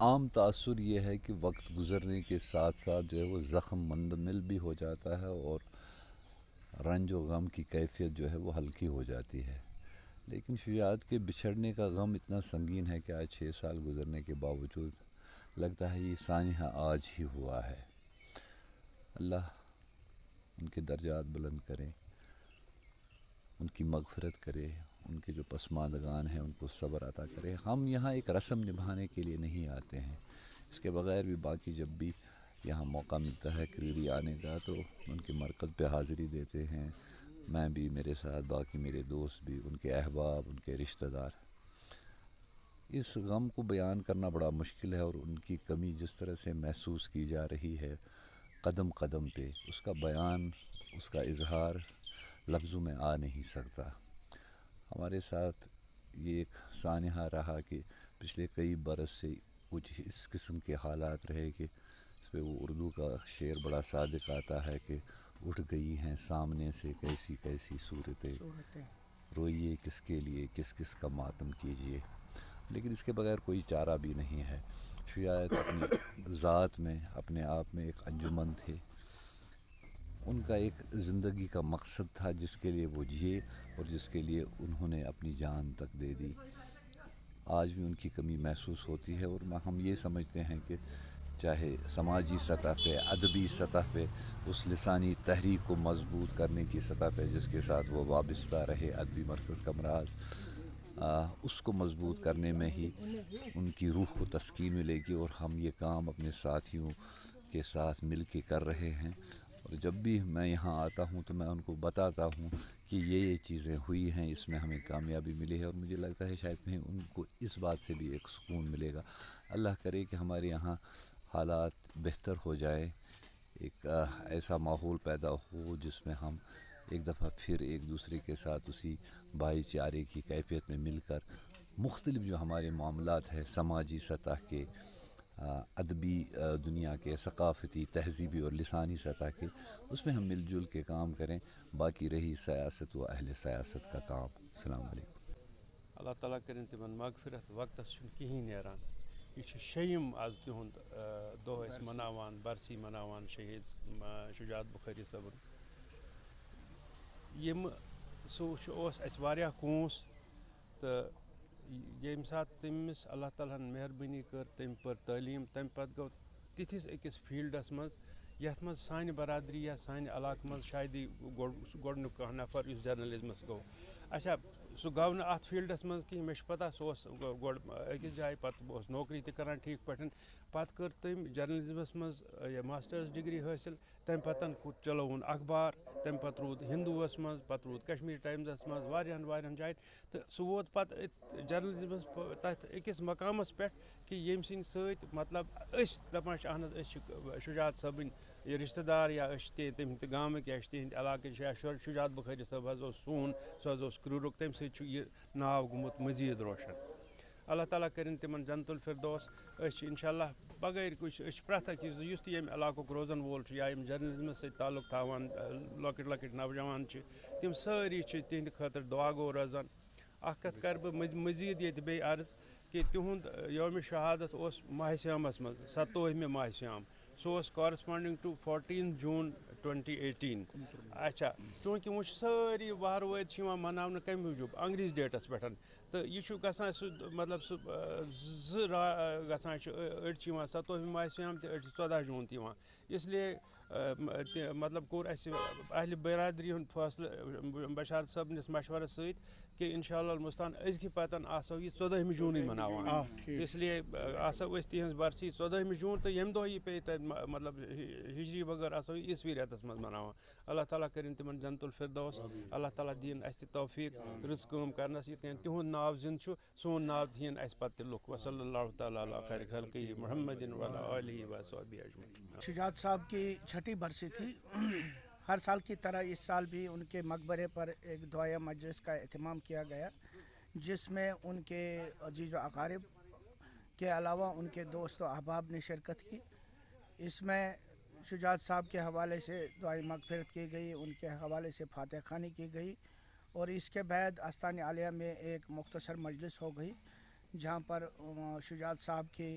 عام تاثر یہ ہے کہ وقت گزرنے کے ساتھ ساتھ جو ہے وہ زخم مندمل بھی ہو جاتا ہے اور رنج و غم کی کیفیت جو ہے وہ ہلکی ہو جاتی ہے. لیکن شجاعت کے بچھڑنے کا غم اتنا سنگین ہے کہ آج 6 سال گزرنے کے باوجود لگتا ہے یہ سانحہ آج ہی ہوا ہے. اللہ ان کے درجات بلند کرے، ان کی مغفرت کرے، ان کے جو پسماندگان ہیں ان کو صبر عطا کرے. ہم یہاں ایک رسم نبھانے کے لیے نہیں آتے ہیں، اس کے بغیر بھی باقی جب بھی یہاں موقع ملتا ہے کریری آنے کا تو ان کے مرکز پہ حاضری دیتے ہیں. میں بھی، میرے ساتھ باقی میرے دوست بھی، ان کے احباب، ان کے رشتہ دار. اس غم کو بیان کرنا بڑا مشکل ہے اور ان کی کمی جس طرح سے محسوس کی جا رہی ہے قدم قدم پہ، اس کا بیان، اس کا اظہار لفظوں میں آ نہیں سکتا. ہمارے ساتھ یہ ایک سانحہ رہا کہ پچھلے کئی برس سے کچھ اس قسم کے حالات رہے کہ اس پہ وہ اردو کا شعر بڑا صادق آتا ہے کہ اٹھ گئی ہیں سامنے سے کیسی کیسی صورتیں، روئیے کس کے لیے، کس کس کا ماتم کیجیے. لیکن اس کے بغیر کوئی چارہ بھی نہیں ہے. شجاعت اپنی ذات میں، اپنے آپ میں ایک انجمن تھے. ان کا ایک زندگی کا مقصد تھا جس کے لیے وہ جیے اور جس کے لیے انہوں نے اپنی جان تک دے دی. آج بھی ان کی کمی محسوس ہوتی ہے اور ہم یہ سمجھتے ہیں کہ چاہے سماجی سطح پہ، ادبی سطح پہ، اس لسانی تحریک کو مضبوط کرنے کی سطح پہ جس کے ساتھ وہ وابستہ رہے ادبی مرکز کا مراز، اس کو مضبوط کرنے میں ہی ان کی روح کو تسکین ملے گی. اور ہم یہ کام اپنے ساتھیوں کے ساتھ مل کے کر رہے ہیں. اور جب بھی میں یہاں آتا ہوں تو میں ان کو بتاتا ہوں کہ یہ چیزیں ہوئی ہیں، اس میں ہمیں کامیابی ملی ہے. اور مجھے لگتا ہے شاید کہیں ان کو اس بات سے بھی ایک سکون ملے گا. اللہ کرے کہ ہمارے یہاں حالات بہتر ہو جائے، ایک ایسا ماحول پیدا ہو جس میں ہم ایک دفعہ پھر ایک دوسرے کے ساتھ اسی بھائی چارے کی کیفیت میں مل کر مختلف جو ہمارے معاملات ہیں سماجی سطح کے، ادبی دنیا کے، ثقافتی، تہذیبی اور لسانی سطح کے، اس میں ہم مل جل کے کام کریں. باقی رہی سیاست و اہل سیاست کا کام. السلام علیکم. اللہ تعالیٰ کرن تمن مغفرت. وقتس کہین نیران. یہ شیم آز تہد دہ مناوان، برسی مناوان شہید شجاعت بخاری صبن. یم اس واریاہ کونس تو یم سات تمس اللہ تعالیٰ ہن مہربانی کر تم پر تعلیم، تم پتہ گو تتھس اکس فیلڈس مز یت مز سانہ برادری یا سانہ علاقہ مز شاید گۄڈنیُک کانٛہہ نفر یُس جرنلزمس گوٚو. اچھا سُہ گوٚو نہٕ اتھ فیلڈس مز کینٛہہ، مےٚ چھُ پتہ سُہ اوس گۄڈٕ أکِس جایہِ، پتہٕ اوس نوکری تہِ کران ٹھیٖک پٲٹھۍ. پتہٕ کٔر تٔمۍ جرنلزمس منٛز ماسٹٲرٕس ڈگری حٲصِل. تمہِ پتہٕ چلووُن اخبار، تمہِ پتہٕ روٗد ہندوٗوس منٛز، پتہٕ روٗد کشمیٖر ٹایمزس منٛز، واریاہن جاین. تہٕ سُہ ووت پتہٕ جرنلزمس تتھ أکِس مقامس پٮ۪ٹھ کہِ ییٚمہِ سٕنٛدۍ سۭتۍ مطلب أسۍ دپان چھِ اہن حظ أسۍ چھِ شجاعت صٲبٕنۍ یہ رشتہٕ دار، یا أسۍ چھِ تِہنٛدِ گامٕکۍ، یا أسۍ چھِ تِہنٛدِ علاقٕچ، یا شجاعت بخاری صٲب حظ اوس سون، سُہ حظ اوس کرٛوٗرُک. تمہِ سۭتۍ چھُ یہِ ناو گوٚمُت مزیٖد روشن. اللہ تعالیٰ کٔرِنۍ تِمن جنت الفردوس. أسۍ چھِ انشاء اللہ بغٲر کُنہِ أسۍ چھِ پرٛٮ۪تھ اکھ یُس تہِ ییٚمہِ علاقُک روزن وول چھُ یا یِم جرنلزمس سۭتۍ تعلق تھاوان لۄکٕٹۍ لۄکٕٹۍ نوجوان چھِ، تِم سٲری چھِ تِہنٛدِ خٲطرٕ دعا گو روزان. اکھ کتھ کرٕ بہٕ مزیٖد ییٚتہِ بیٚیہِ عرض کہِ تِہُنٛد یومہِ شہادت اوس ماہِ سیامس منٛز، 27 ماہِ سیام. سُہ اوس کارسپانڈنگ ٹُو 14 جوٗن 2018. اچھا چوٗنٛکہِ وۄنۍ چھِ سٲری وہروٲدۍ چھِ یِوان مناونہٕ کمہِ موٗجوٗب؟ انگریٖز ڈیٹس پٮ۪ٹھ. تہٕ یہِ چھُ گژھان سُہ مطلب سُہ زٕ گژھان چھِ، أڑۍ چھِ یِوان 27 ماہِ سیام تہِ، أڑۍ چھِ 14 جوٗن تہِ یِوان. اسلیے مطلب کوٚر اَسہِ اہلِ برادری ہُنٛد فٲصلہٕ بشارت صٲبنِس مشورس سۭتۍ کہِ انشاء اللہ المستان أزکہِ پتن آسو یہِ 14 جوٗنٕے مناوان. اسلیے آسو أسۍ تِہنٛز برسی 14 جوٗن تہٕ ییٚمہِ دۄہ یہِ پیٚیہِ تَتہِ مطلب ہجری وغٲرٕ آسو یہِ عیٖسوی رٮ۪تس منٛز مناوان. اللہ تعالیٰ کٔرِنۍ تِمن جنت الفردوس. اللہ تعالیٰ دِیِن اَسہِ تہِ توفیٖق رٕژ کٲم کرنس. یِتھ کٔنۍ تِہُنٛد ناو زِندٕ چھُ سون ناو دِیِن اَسہِ پتہٕ تہِ لُکھ. وصلی اللہ تعالیٰ علی خیر خلقہ محمد وعلی آلہ وصحبہ اجمعین. شجاعت صاحب کی چھٹی برسی تھی. ہر سال کی طرح اس سال بھی ان کے مقبرے پر ایک دعائیہ مجلس کا اہتمام کیا گیا، جس میں ان کے عزیز و اقارب کے علاوہ ان کے دوست و احباب نے شرکت کی. اس میں شجاعت صاحب کے حوالے سے دعائیں مغفرت کی گئی، ان کے حوالے سے فاتحہ خوانی کی گئی، اور اس کے بعد آستان عالیہ میں ایک مختصر مجلس ہو گئی جہاں پر شجاعت صاحب کی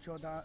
14